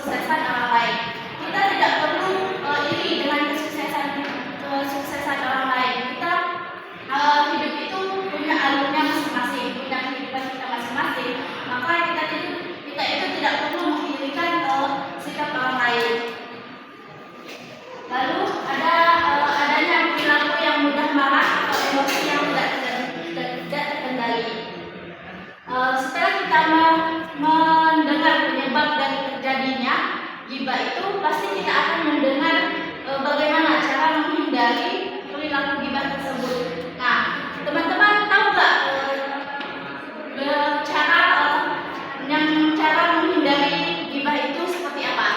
kesuksesan orang lain. Kita tidak perlu iri dengan kesuksesan orang lain. Kita hidup itu punya alurnya masing-masing, punya kehidupan kita masing-masing. Maka kita itu tidak perlu mengirikan sikap orang lain. Lalu adanya perilaku yang mudah marah atau emosi yang tidak terkendali. Setelah kita mendengar penyebab dari terjadinya ghibah itu, pasti kita akan mendengar bagaimana cara menghindari perilaku ghibah tersebut. Nah, teman-teman tahu nggak cara menghindari ghibah itu seperti apa?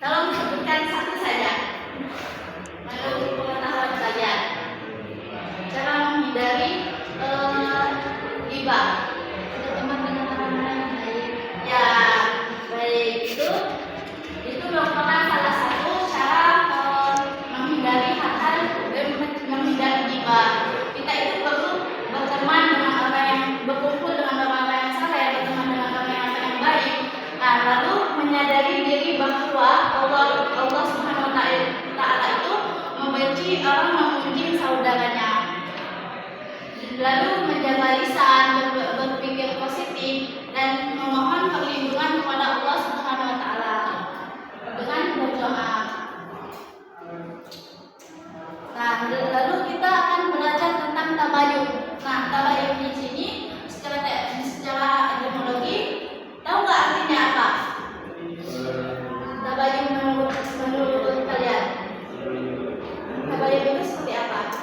Tolong sebutkan satu saja. Menurut pengetahuan kalian, cara menghindari ghibah. Teman dengan orang lain baik. Ya, baik, itu merupakan salah satu cara menghindari hal-hal menghindari ghibah. Kita itu perlu berteman dengan orang yang berkumpul dengan orang yang saleh, berteman dengan orang yang baik. Nah, lalu menyadari diri bahwa Allah Subhanahu wa Ta'ala itu membenci orang memuji saudaranya. Lalu menjaga lisan, berpikir positif, dan memohon perlindungan kepada Allah Subhanahu wa Ta'ala dengan berdoa. Nah, lalu kita akan belajar tentang tabayun. Nah, tabayun di sini secara etimologi, tahu nggak artinya apa? Tabayun menurut kalian? Tabayun itu seperti apa?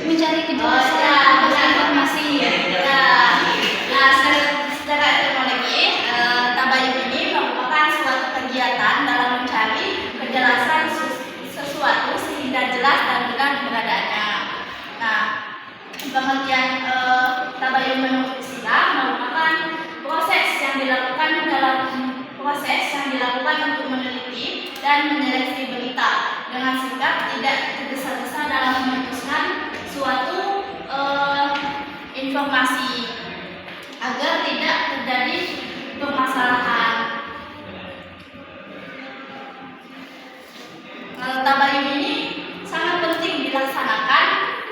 Mencari kejelasan informasi. Nah, secara etimologi, tabayun ini merupakan suatu kegiatan dalam mencari kejelasan sesuatu sehingga jelas dan benar keberadaannya. Nah, pengertian tabayun menurut Islam merupakan proses yang dilakukan untuk meneliti dan menyeleksi berita dengan sikap tidak tergesa-gesa dalam memutuskan suatu informasi agar tidak terjadi permasalahan. Tabayun ini sangat penting dilaksanakan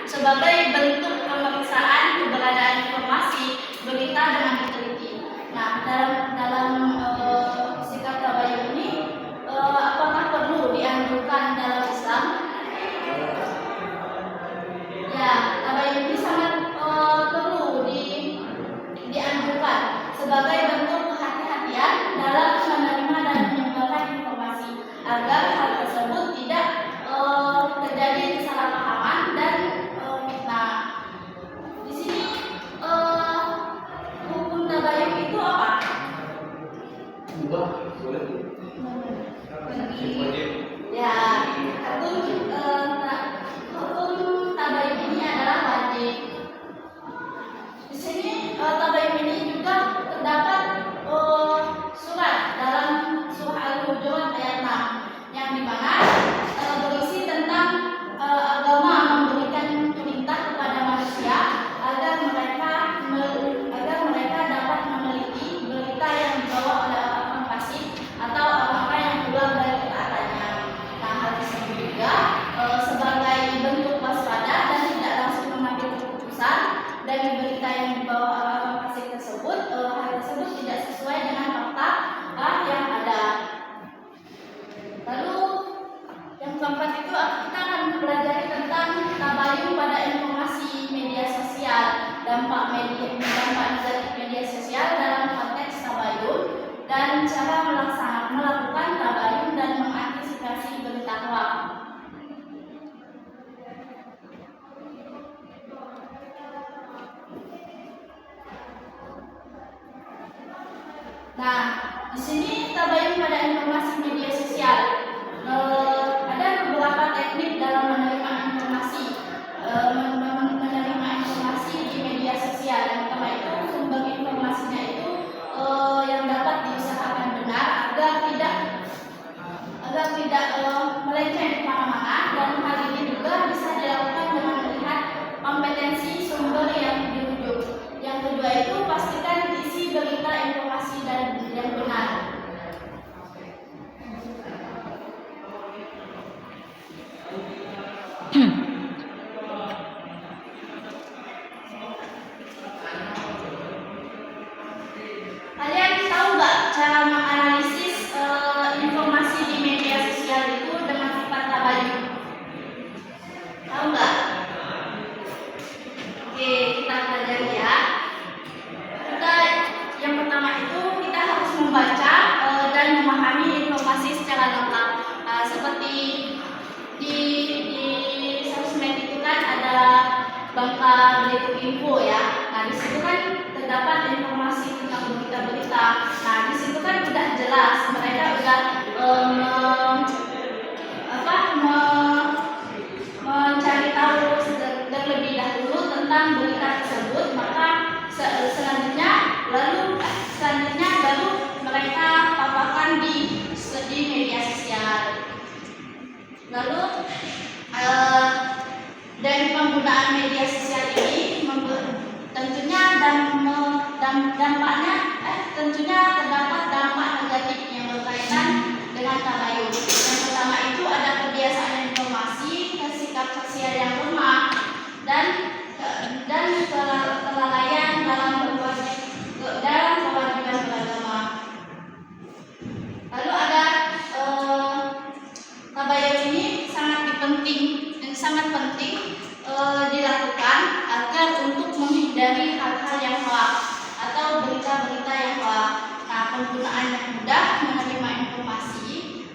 sebagai bentuk pemeriksaan keberadaan informasi berita dengan teliti. Nah, dalam sikap tabayun ini, apakah perlu dianjurkan dalam Islam? Ya, tabayun ini sangat perlu dianjurkan sebagai bentuk kehati-hatian dalam menerima dan menyebarkan informasi agar hal tersebut tidak terjadi kesalahpahaman dan di sini hukum tabayun itu apa? Ya, hukum tabayun ini adalah wajib. Di sini tabayun ini juga terdapat surat dalam surah Al-Hujurat ayat 6 yang dimana berisi tentang agama memberikan perintah kepada manusia agar mereka dapat meneliti berita yang dibawa oleh orang fasik atau orang-orang yang keluar dari ketaatannya. Nah, hal tersebut juga sebagai bentuk waspada dan tidak langsung mengambil keputusan dari berita yang dibawa oleh orang fasik tersebut. Hal tersebut tidak sesuai dengan fakta yang ada. Lalu yang keempat itu kita akan mempelajari tentang tabayun pada informasi media sosial, dampak negatif media sosial dalam konteks tabayun, dan cara melakukan tabayun dan mengantisipasi berita hoax. Nah, di sini tabayun pada informasi media sosial. Ada beberapa teknik dalam menerima informasi di media sosial. Yang pertama itu sumber informasinya itu yang dapat diusahakan benar agar cara menganalisis informasi di media sosial itu dengan sifat tabayun? Tahu nggak? Oke, kita pelajari ya. Yang pertama itu kita harus membaca dan memahami informasi secara lengkap. Seperti di sosmed itu kan ada bangka berita info ya. Nah, di situ kan terdapat informasi tentang berita-berita. Nah, di situ kan udah jelas mereka udah mencari tahu terlebih dahulu tentang berita tersebut. Maka selanjutnya baru mereka paparkan di media sosial. Lalu dari penggunaan media sosial ini tentunya tentunya terdapat dampak negatif yang berkaitan dengan tabayun. Yang pertama itu ada kebiasaan informasi, sikap sosial yang lemah, dan kelalaian dalam kewajiban beragama. Lalu ada tabayun ini sangat penting dilakukan agar untuk menghindari hal-hal yang hoax atau berita-berita yang hoax. Nah, penggunaan yang mudah menerima informasi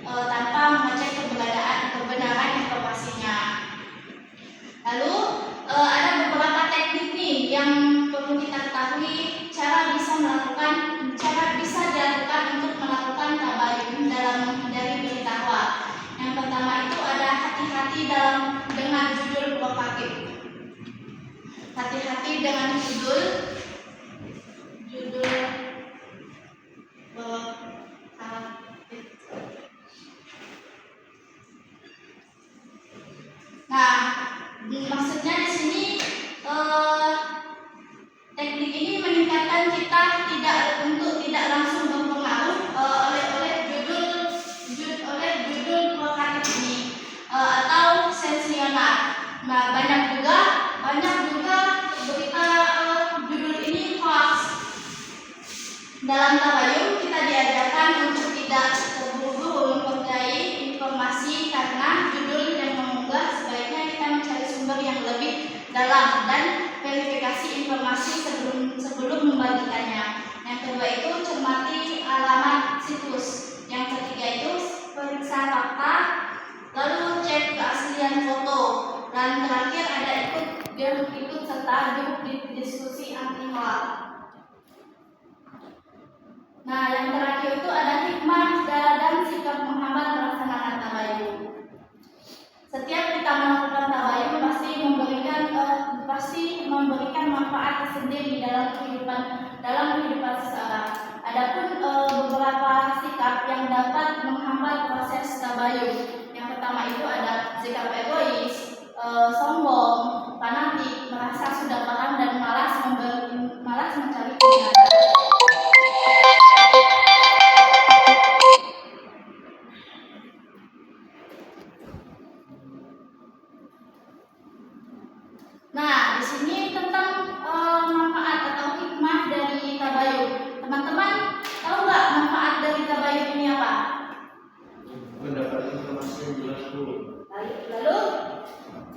tanpa mengecek kebenaran informasinya. Lalu ada beberapa teknik nih yang perlu kita ketahui cara bisa dilakukan untuk melakukan tabayun dalam menghindari berita hoax. Yang pertama itu ada hati-hati dengan judul provokatif. Hati-hati dengan judul provokatif. Nah, maksudnya di sini teknik ini meningkatkan kita tidak langsung berpengaruh oleh judul provokatif ini atau sensasional. Nah, banyak juga berita judul ini hoax. Dalam tabayun kita diajarkan untuk tidak terburu-buru mempercayai informasi karena judul yang mengunggah. Sebaiknya kita mencari sumber yang lebih dalam dan verifikasi informasi sebelum membagikannya. Yang kedua itu cermati alamat situs. Yang ketiga itu periksa fakta, lalu cek keaslian foto, dan terakhir ada ikut serta di diskusi anti hoax. Nah, yang terakhir itu ada hikmah dan sikap menghambat melaksanakan tabayun. Setiap kita melakukan tabayun pasti memberikan manfaat tersendiri dalam kehidupan seseorang. Adapun beberapa sikap yang dapat menghambat proses tabayun. Yang pertama itu ada sikap egois, sombong, fanatik, merasa sudah paham dan malas mencari kebenaran. Nah, di sini tentang manfaat atau hikmah dari tabayun. Teman-teman tahu nggak manfaat dari tabayun ini apa? Mendapat informasi yang jelas dulu. Lalu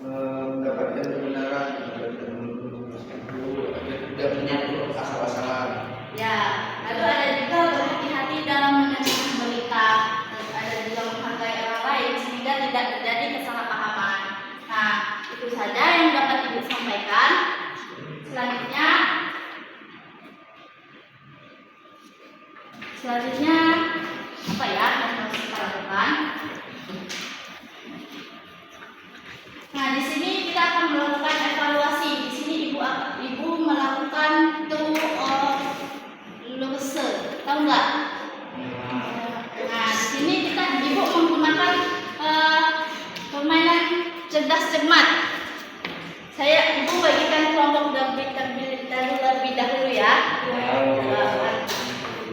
mendapatkan kebenaran agar tidak menyangkut asal-asalan. Ya, lalu ada juga berhati-hati dalam menerima berita. Ada juga menghargai orang lain sehingga tidak terjadi kesalahpahaman. Nah, itu saja yang dapat Ibu sampaikan. Selanjutnya apa ya yang harus kita lakukan? Nah, di sini kita akan melakukan evaluasi. Di sini ibu melakukan lurse, tahu nggak? Nah, di sini ibu menggunakan permainan cerdas cermat. Ibu bagikan kelompok terlebih dahulu ya.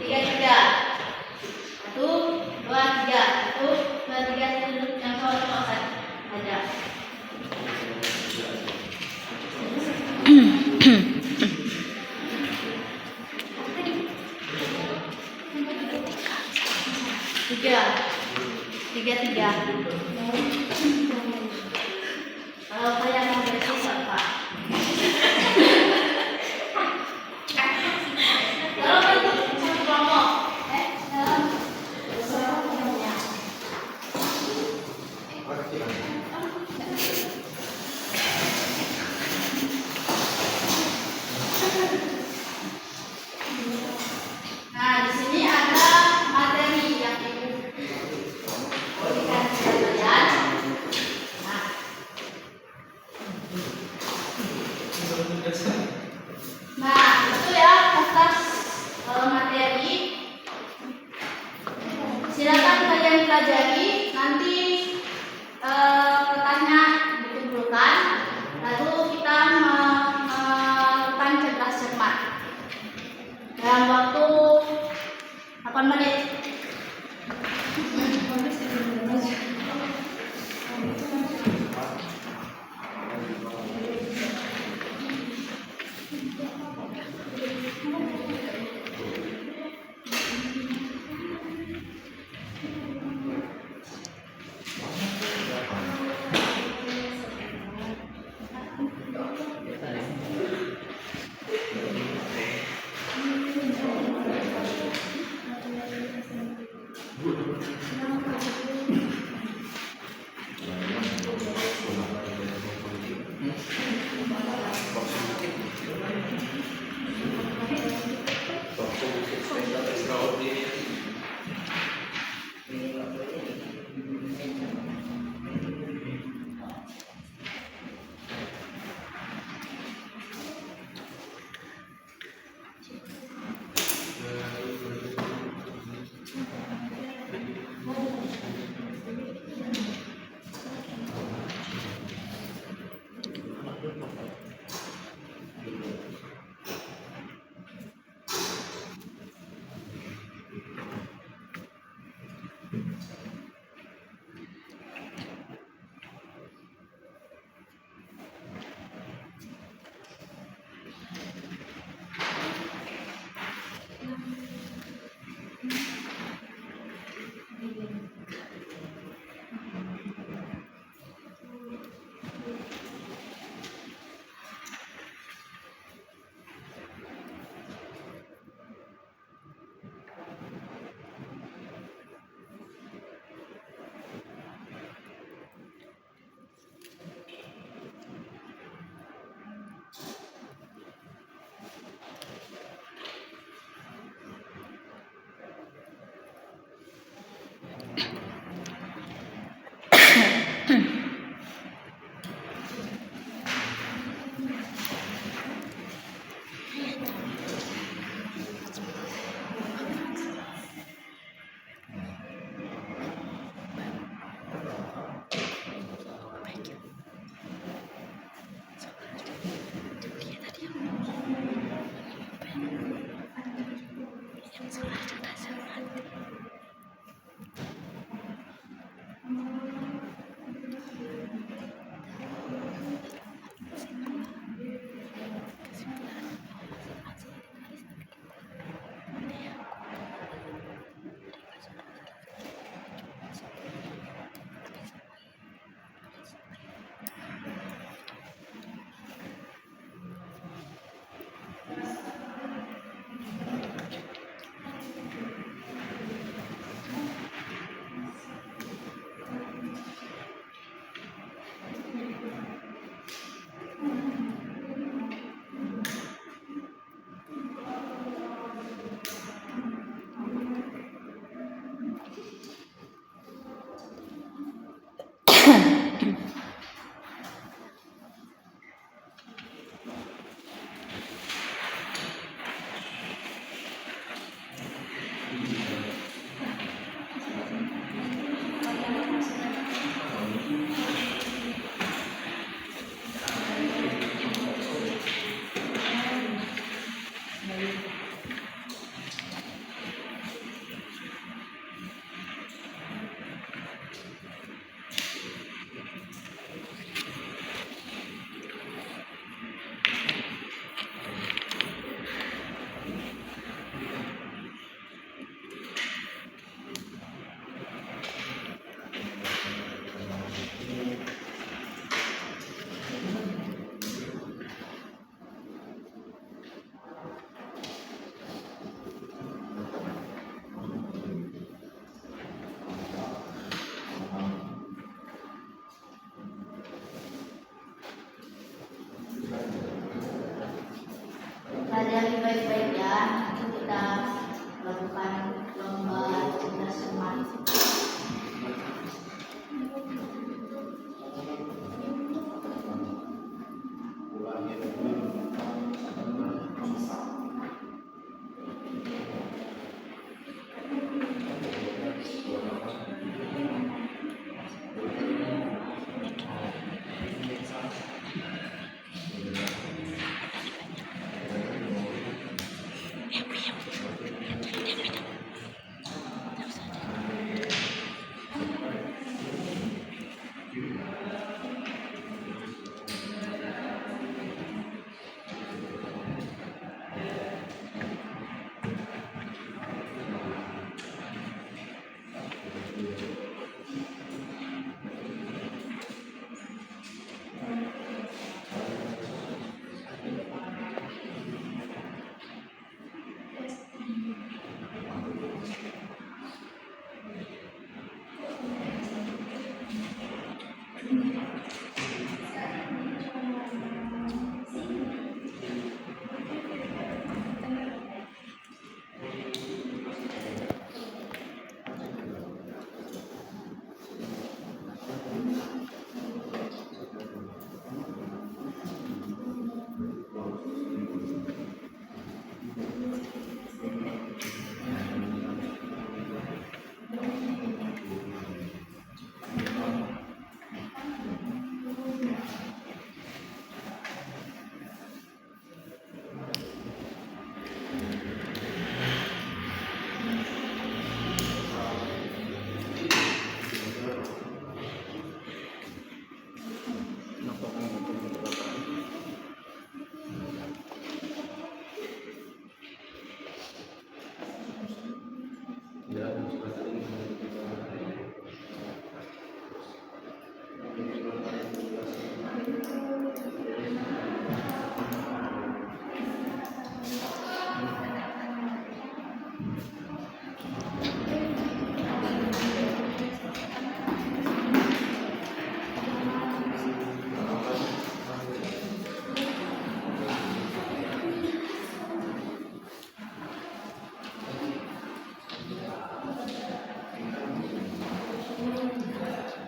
3-3. Tiga. Kalau kalian mau bersih apa? Kalau itu satu kelompok, nah di sini ada materi yang ibu berikan kepada kalian. Nah, itu ya kertas materi. Silakan kalian pelajari. Nanti kertasnya dikumpulkan, lalu kita melakukan cerdas cermat dalam waktu 8 menit.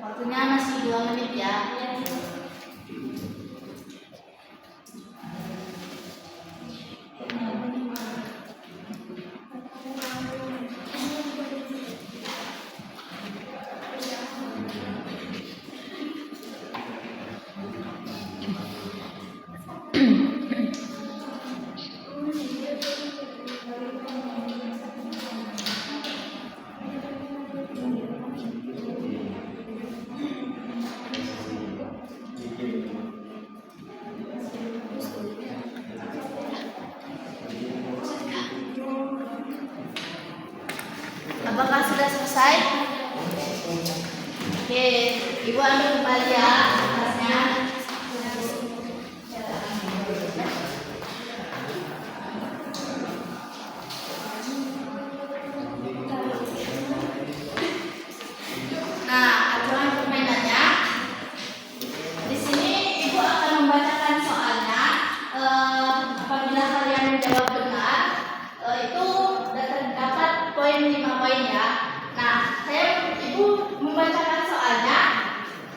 Waktunya masih 2 menit ya. Apakah sudah selesai? Oke, Ibu ambil kembali ya kertasnya. Nah, aturan permainannya. Di sini Ibu akan membacakan soalnya. Apabila kalian menjawab benar, itu dapat poin 5 poin ya. Nah, Ibu membacakan soalnya.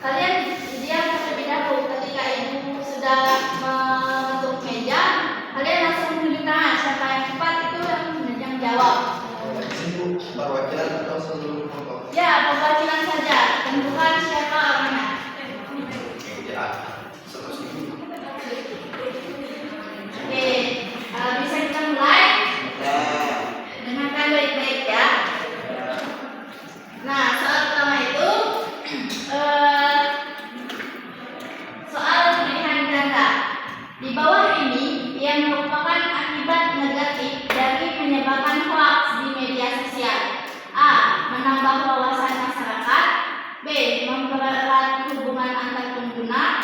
Kalian diam terlebih dahulu. Ketika Ibu sudah membentuk meja, kalian langsung menunjuk tangan. Siapa yang cepat itu yang jawab. Perwakilan atau seluruh kelompok? Ya, perwakilan saja. Tentukan siapa orangnya. Ya, terus ini. Oke, bisa kita mulai. Ya. Dengarkan baik-baik ya. Nah, soal pertama itu soal pilihan ganda. Di bawah ini yang merupakan akibat negatif dari menyebarkan hoax di media sosial. A. Menambah wawasan masyarakat. B. Mempererat hubungan antar pengguna.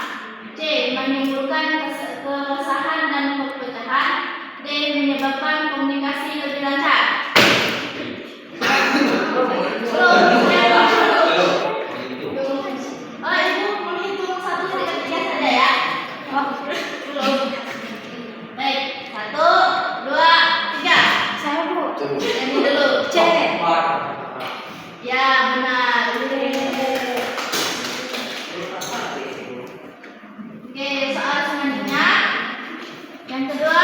C. Menimbulkan keresahan dan perpecahan. D. Menyebabkan komunikasi lebih lancar. Oh, Ibu menghitung 1 sampai 3 saja ya. Oh, belum. Baik, 1, 2, 3. Saya Bu. Ini dulu. C. Ya, benar. Oke, soal selanjutnya. Yang kedua,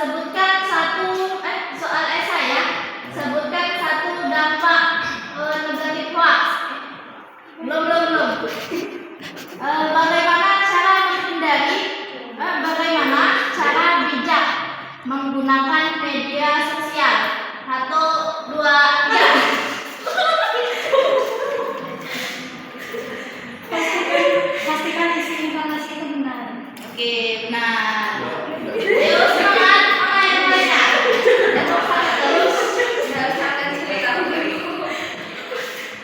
sebutkan soal esai ya. Sebutkan 1 dampak media sosial. 1, 2, 3. Pastikan isi informasi itu benar. Oke, benar. Ayo semangat, mana yang lainnya? Terus.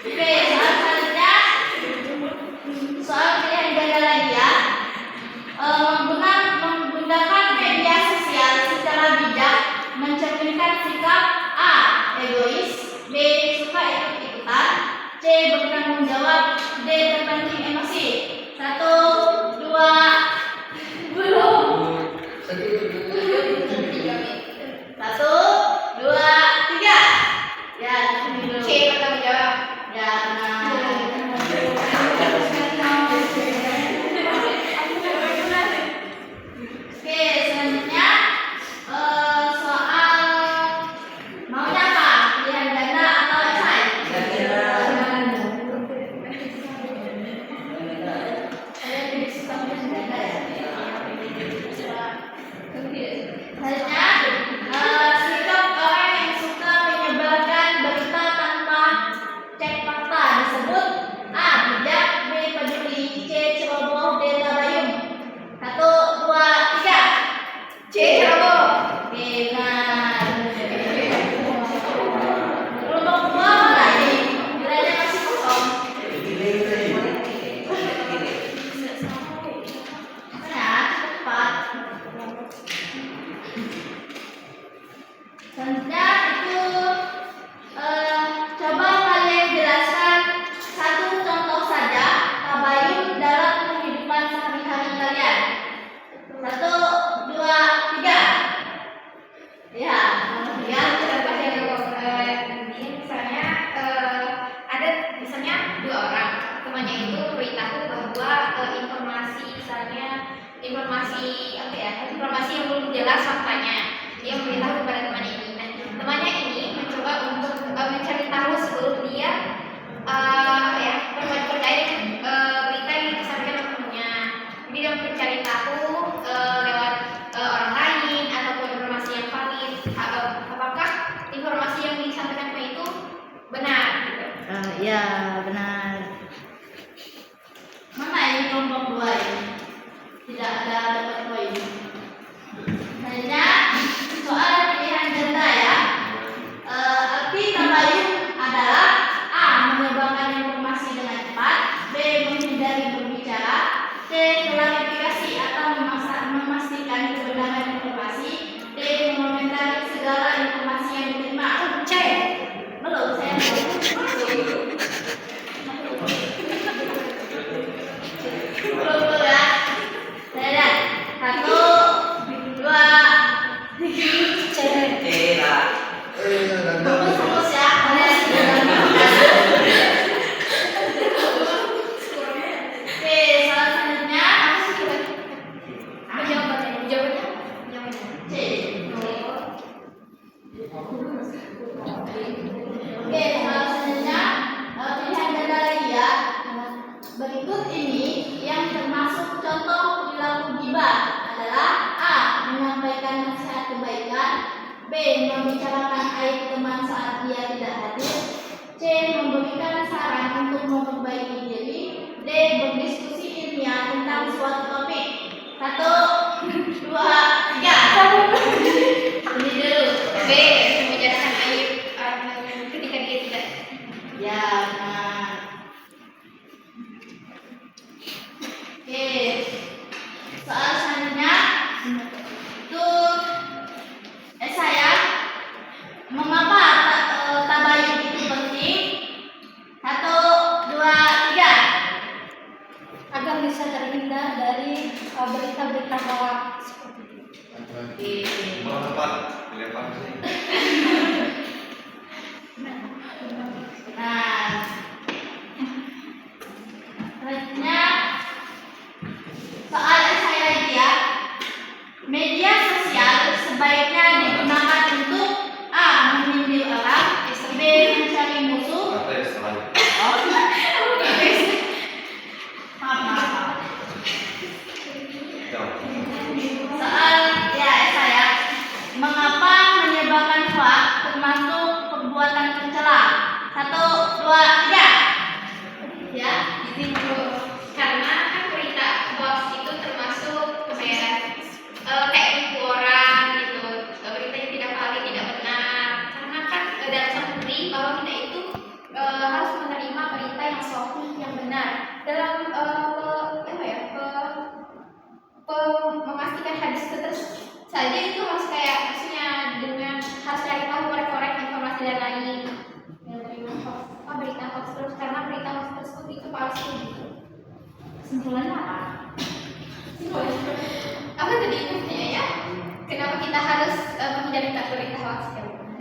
Oke, soal selanjutnya. Soal pilihan ganda lagi ya. Menggunakan media sosial secara bijak mencerminkan sikap A. Egois, B. Suka ikut-ikutan, C. Bertanggung jawab, D. terpancing emosi. 1, 2, belum. 1, 2, 3. Ya, dulu. C. Bertanggung jawab. Ya, benar. Oke, selanjutnya soal maunya apa? Pilihan ganda atau esai? Saya pilih suka pilihan ganda ya. Selanjutnya sikap orang yang suka menyebarkan berita tanpa cek fakta disebut A. bijak, B. peduli, C. ceroboh, D. tabayun. 1, 2, 3. C. Ceroboh. Oke, benar. Kelompok dua mana ini? Nilainya masih kosong. Mana? Cepat. Selanjutnya itu coba kalian jelaskan satu contoh saja tabayun dalam kehidupan sehari-hari kalian. 1, 2, 3. Ya, Ya, contoh yang ini misalnya ada misalnya 2 orang temannya itu memberitahu bahwa informasi misalnya informasi apa ya informasi yang belum jelas faktanya dia memberitahu kepada temannya ini. Nah, temannya ini mencoba untuk mencari tahu sebelum dia percaya dengan berita yang disampaikan oleh temannya. Jadi dia mencari tahu lewat orang lain ataupun informasi yang valid apakah informasi yang disampaikan itu benar gitu. ya benar. Mana ini kelompok dua ini? Tidak ada dapat poin. Selanjutnya soal pilihan ganda ya. Arti tabayun adalah A. menyebarkan informasi dengan cepat, B. menghindari berbicara, C. klarifikasi atau memastikan kebenaran informasi, D. mengomentari segala informasi yang diterima. C. Belum, saya belum ya. Saya lihat 1, 2, 3. Fokus ya. Oke, soal selanjutnya Jawabannya. C. Oke, soal selanjutnya pilihan ganda lagi ya. Berikut ini yang termasuk contoh perilaku gibah adalah A. menyampaikan nasihat kebaikan, B. membicarakan aib teman saat dia tidak hadir, C. memberikan saran untuk memperbaiki diri, D. berdiskusi ilmiah tentang suatu topik. 1, 2, 3. Ini dulu. B. Membicarakan aib ketika dia tidak. Ya, benar. Oke, soal selanjutnya itu saya mengapa tabayun itu penting? 1, 2, 3. Agar bisa terhindar dari berita-berita hoax seperti itu. Oke. Mau tepat, dilempar sih. Nah, selanjutnya soal saya lagi ya. Media sosial sebaiknya digunakan untuk A. menghindari 1, 2, 3. Ya. Izin dulu. Karena kan berita hoax itu termasuk kayak nipu orang gitu, berita yang tidak valid, tidak benar. Karena kan dalam satu negeri bahwa kita itu harus menerima berita yang sahih, yang benar dalam memastikan hadis tersebut saja itu harus kayak maksudnya dengan harus cari tahu korek-korek informasi dan lain yang terima berita hoax terus karena berita hoax tersebut itu palsu gitu. Kesimpulannya apa? Apa tadi intinya ya? Kenapa kita harus menghindari berita hoax?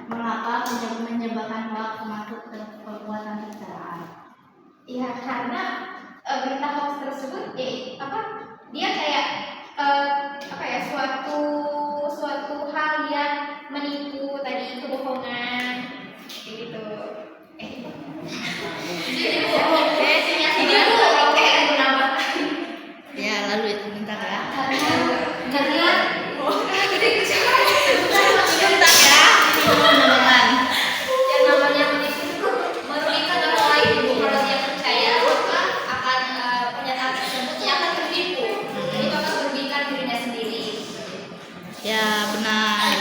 Mengapa menyebarkan hoax termasuk perbuatan kesalahan? Ya karena berita hoax tersebut dia kayak suatu hal yang menipu tadi, kebohongan gitu. Ya, lalu itu bentar ya. Karena Bentar ya. Teman-teman. yang namanya menipu itu merugikan orang lain. Kalau dia percaya maka akan pernyataan tersebut dia akan tertipu. Jadi maka merugikan dirinya sendiri. Ya, benar.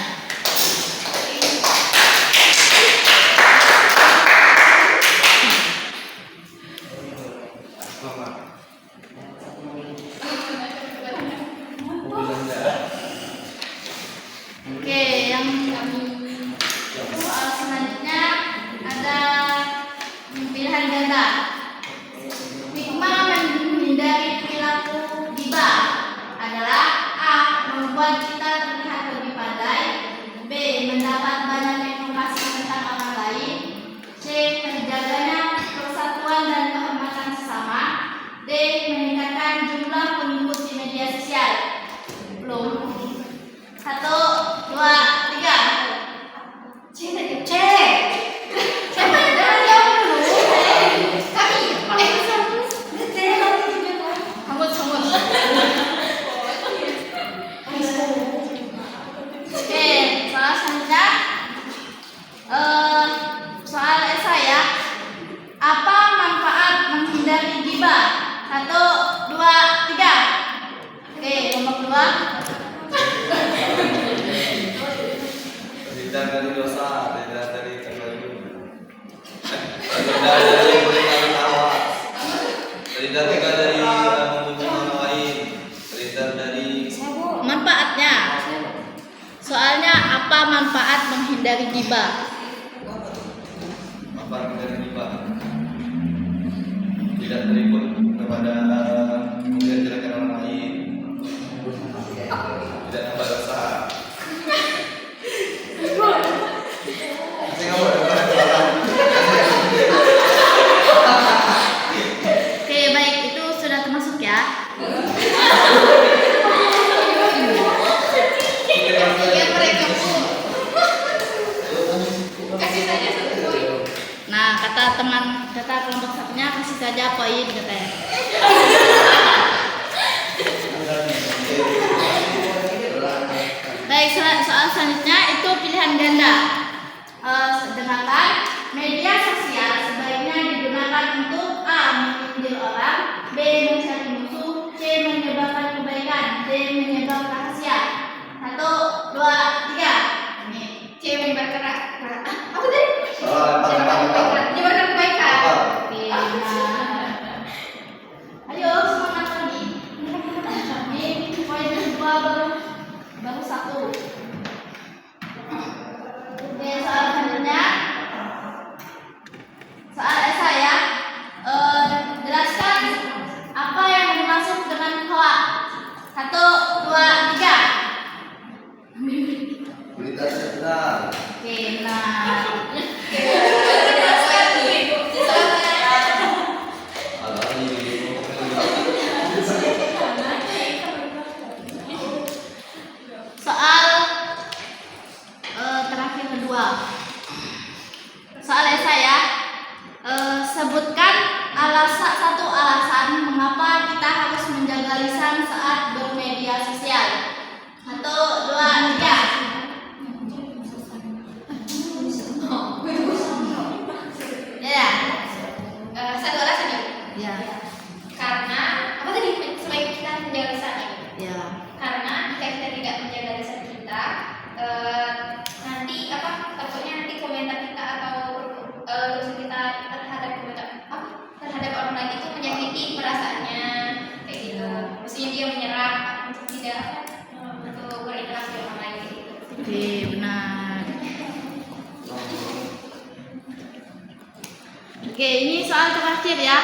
Selamat. Mobil Anda. Oke, yang soal selanjutnya ada pilihan ganda. Hikmah menghindari perilaku gibah adalah A. Membuat kita terlihat lebih pandai, B. Mendapat banyak informasi tentang orang lain, C. Menjaganya persatuan dan kehormatan sesama, D. Meningkatkan jumlah pengikut di media sosial. Belum. 1, 2, 3. C. Siapa yang jangan jawab dulu? Kami. Sambut. Oke, soal selanjutnya. Soal esai ya. Apa manfaat menghindari gibah? 1, 2, 3. Oke, kelompok 2. Terhindar dari dosa, terhindar dari kebaikan, terhindar dari berita tawa, terhindar juga dari memuji orang lain, terhindar dari Manfaatnya. Soalnya apa manfaat menghindari gibah? apa dari riba, tidak terikut kepada menjelek-jelekan orang lain, tidak nambah dosa. Saya nggak boleh Oke, baik, itu sudah termasuk ya. Yang mereka pun kasih saja 1 poin. Nah, kata kelompok satunya kasih saja poin katanya. Baik, soal selanjutnya itu pilihan ganda. Dengarkan, media sosial sebaiknya digunakan untuk A. Menyindir orang, B. Mencari musuh, C. Menyebarkan kebaikan, D. Menyebar rahasia. 1, 2, 3. C menyebarkan apa tadi? Menyebarkan kebaikan. Oke, nah. Ayo semangat lagi. Ini poin kedua baru 1. Oke, soal selanjutnya. Soal esai ya. Jelaskan apa yang dimaksud dengan hoax. 1, 2, 3. berita tidak benar. Oke, nah. Soal terakhir kedua. Soal esai ya. Sebutkan satu alasan mengapa kita harus menjaga lisan saat bermedia sosial. 1, 2, 3. Ya, Oke, ini soal terakhir ya.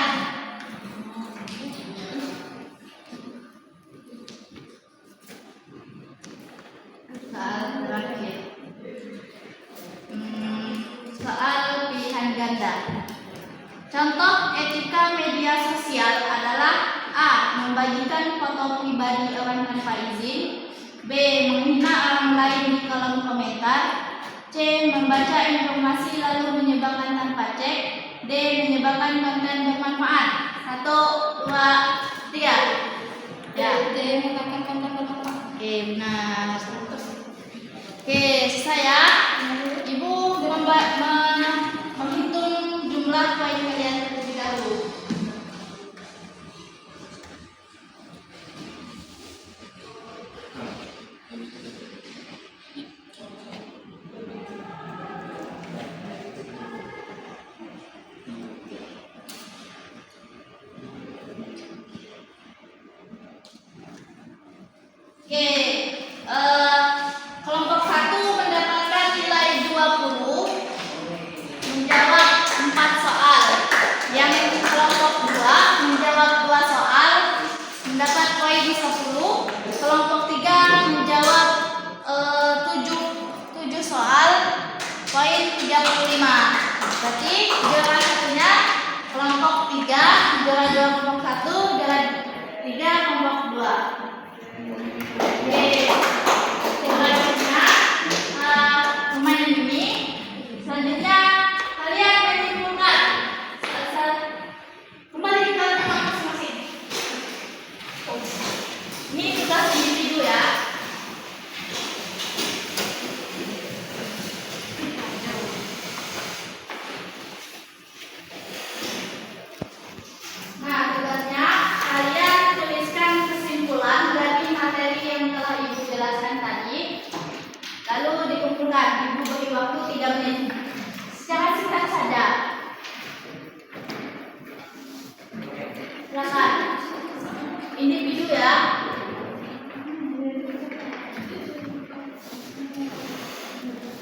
Soal terakhir. Soal pilihan ganda. Contoh etika media sosial adalah A. Membagikan foto pribadi orang tanpa izin, B. Menghina orang lain di kolom komentar, C. Membaca informasi lalu menyebarkan tanpa cek, D. Menyebarkan konten bermanfaat. 1, 2, 3. Ya. Oke, benar. Oke, selesai ya. Ibu menghitung jumlah poin kalian terlebih dahulu. Oke, kelompok 1 mendapatkan nilai 20, menjawab 4 soal. Yang kelompok 2 menjawab 2 soal, mendapat poin 10. Kelompok 3 menjawab 7 soal, poin 35. Berarti juara satunya kelompok 3, juara 2 kelompok 1, juara 3 kelompok 2. Oke, selanjutnya permainan ini. Selanjutnya kalian menyimpulkan. Kembali ke tempat masing-masing. Ini tugas individu ya. Nah, tugasnya kalian tuliskan kesimpulan dari materi yang telah Ibu jelaskan tadi, lalu dikumpulkan. Ibu beri waktu 3 menit. Secara singkat saja. Silakan. Individu ya.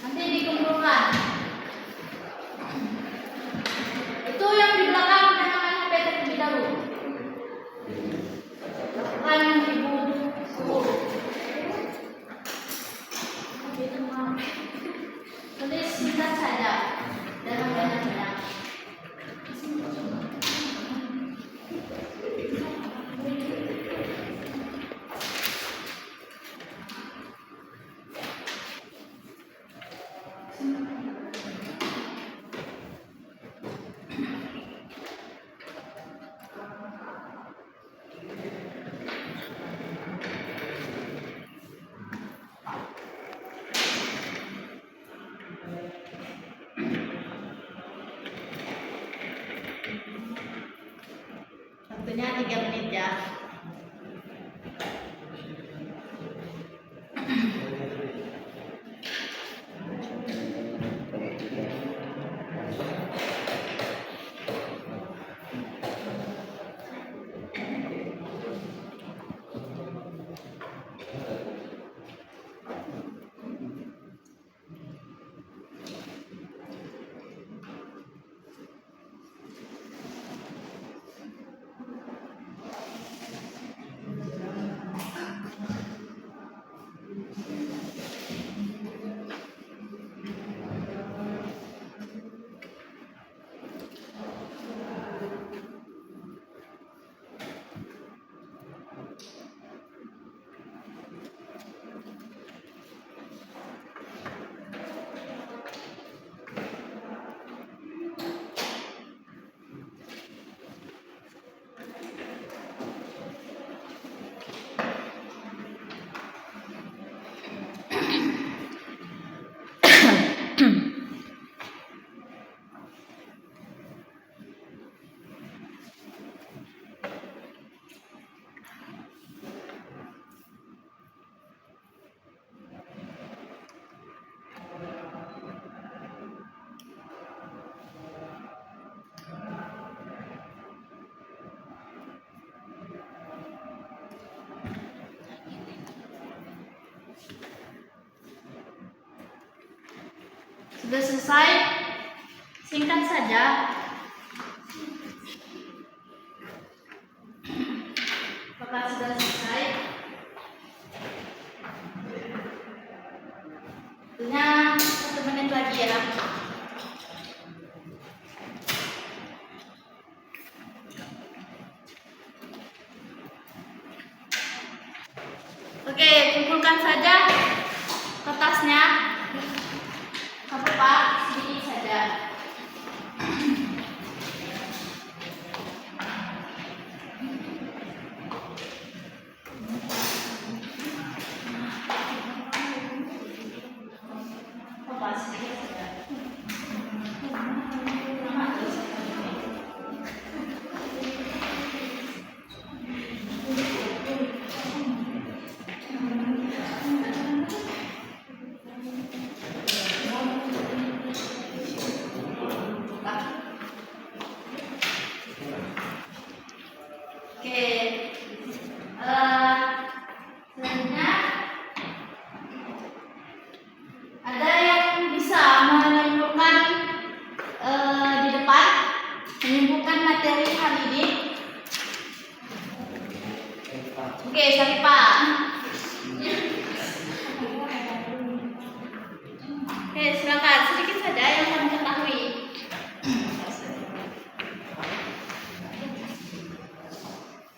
Nanti dikumpulkan. Itu yang di belakang dengan HP terlebih dahulu. Lakukan Ibu suruh. Tulis singkat saja. Jangan banyak-banyak. Waktunya 3 menit ya. Sudah selesai? Singkat saja. kelas sudah selesai. Tentunya 1 menit lagi ya. Oke, kumpulkan saja kertasnya. Pak, sedikit saja. Selanjutnya ada yang bisa menyimpulkan di depan, menyimpulkan materi hari ini. Oke, Syarifah. Oke, silakan sedikit saja yang kamu ketahui.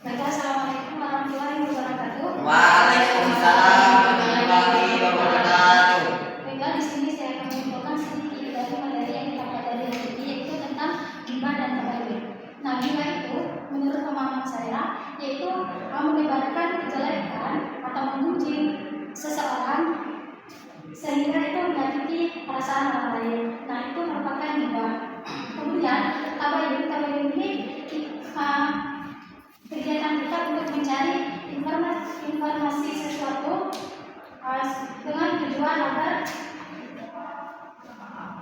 Assalamualaikum warahmatullahi wabarakatuh. Waalaikumsalam warahmatullahi wabarakatuh. Baiklah, di sini saya akan menyimpulkan sedikit dari materi yang kita pelajari hari ini, yaitu tentang gibah dan tabayun. Nah, gibah itu menurut pemahaman saya yaitu menyebarkan kejelekan atau memuji seseorang sehingga itu menyakiti perasaan orang lain. Nah, itu merupakan gibah. Kemudian tabayun ini kegiatan kita untuk mencari informasi sesuatu dengan tujuan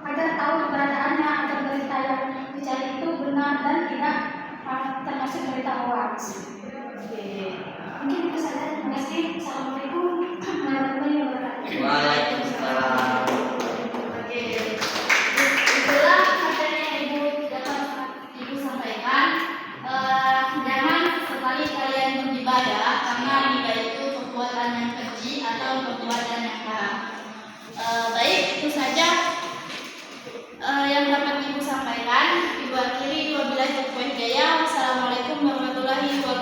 agar tahu keberadaannya, agar berita yang dicari itu benar dan tidak termasuk berita hoax. Mungkin itu saja. Terima kasih. Assalamualaikum warahmatullahi wabarakatuh. Waalaikumsalam. Oke, itulah materi yang Ibu sampaikan. Jangan sekali kalian bergibah ya, karena gibah itu perbuatan yang keji atau perbuatan yang haram. Baik, itu saja yang dapat Ibu sampaikan. Ibu akhiri, wabillahi taufiq wal hidayah. Wassalamualaikum warahmatullahi wabarakatuh.